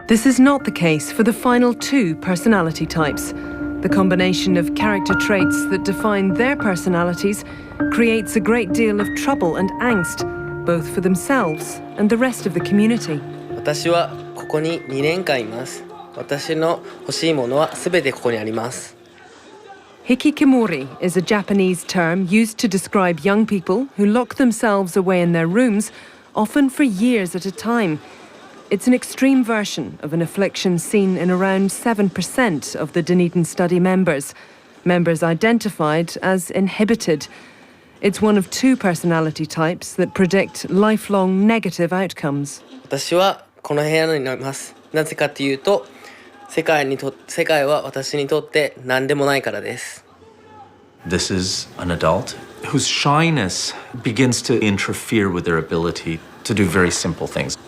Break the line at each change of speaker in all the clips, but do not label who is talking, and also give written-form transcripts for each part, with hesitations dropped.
This is not the case for the final two personality types. The combination of character traits that define their personalities creates a great deal of trouble and angst, both for themselves and the rest of the community.
私はここに2年間います。私の欲しいものは全てここにあります。
Hikikomori is a Japanese term used to describe young people who lock themselves away in their rooms, often for years at a time. It's an extreme version of an affliction seen in around 7% of the Dunedin study members identified as inhibited. It's one of two personality types that predict lifelong negative outcomes.
私はこの部屋にいます。なぜかというと、世界は私にとって何でもないからです。
This is an adult whose shyness begins to interfere with their ability to do very simple things.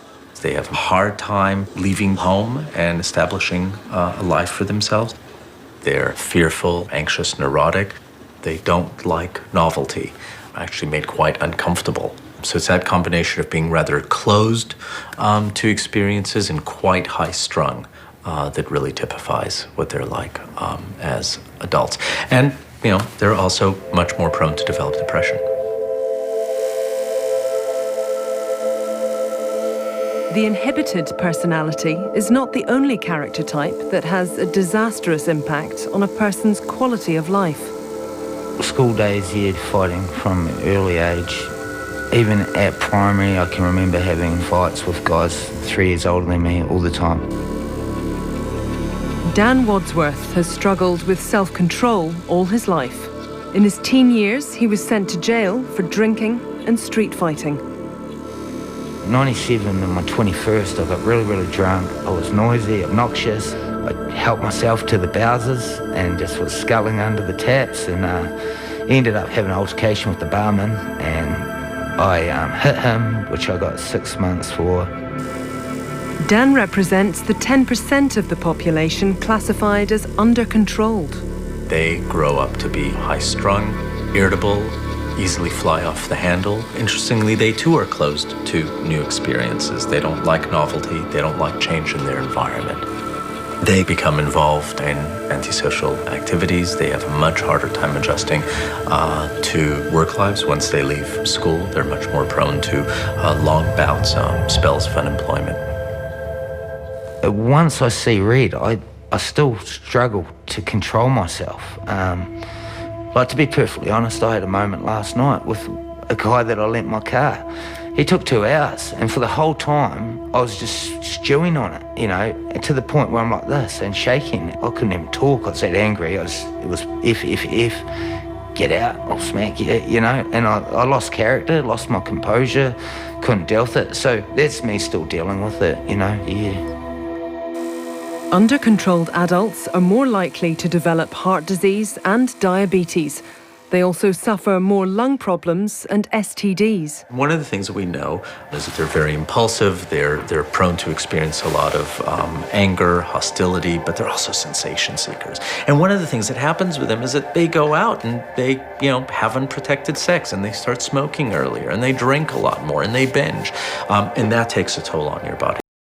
They have a hard time leaving home and establishing a life for themselves. They're fearful, anxious, neurotic. They don't like novelty, actually made quite uncomfortable. So it's that combination of being rather closed to experiences and quite high-strung that really typifies what they're like as adults. And, you know, they're also much more prone to develop depression.
The inhibited personality is not the only character type that has a disastrous impact on a person's quality of life.
School days, yeah, fighting from an early age. Even at primary, I can remember having fights with guys 3 years older than me all the time.
Dan Wadsworth has struggled with self-control all his life. In his teen years, he was sent to jail for drinking and street fighting.
97 on my 21st, I got really, really drunk. I was noisy, obnoxious. I helped myself to the Bowsers and just was sculling under the taps, and ended up having an altercation with the barman, and I hit him, which I got 6 months for.
Dan represents the 10% of the population classified as under-controlled.
They grow up to be high-strung, irritable, easily fly off the handle. Interestingly, they too are closed to new experiences. They don't like novelty. They don't like change in their environment. They become involved in antisocial activities. They have a much harder time adjusting to work lives once they leave school. They're much more prone to long bouts, spells of unemployment.
Once I see red, I still struggle to control myself. Like, to be perfectly honest, I had a moment last night with a guy that I lent my car. He took 2 hours, and for the whole time, I was just stewing on it, you know, to the point where I'm like this and shaking. I couldn't even talk. I was that angry. It was if, get out, I'll smack you, you know. And I lost character, lost my composure, couldn't deal with it. So that's me still dealing with it, you know, yeah.
Under-controlled adults are more likely to develop heart disease and diabetes. They also suffer more lung problems and STDs.
One of the things that we know is that they're very impulsive. They're prone to experience a lot of anger, hostility, but they're also sensation seekers. And one of the things that happens with them is that they go out and they, you know, have unprotected sex, and they start smoking earlier, and they drink a lot more, and they binge, and that takes a toll on your body.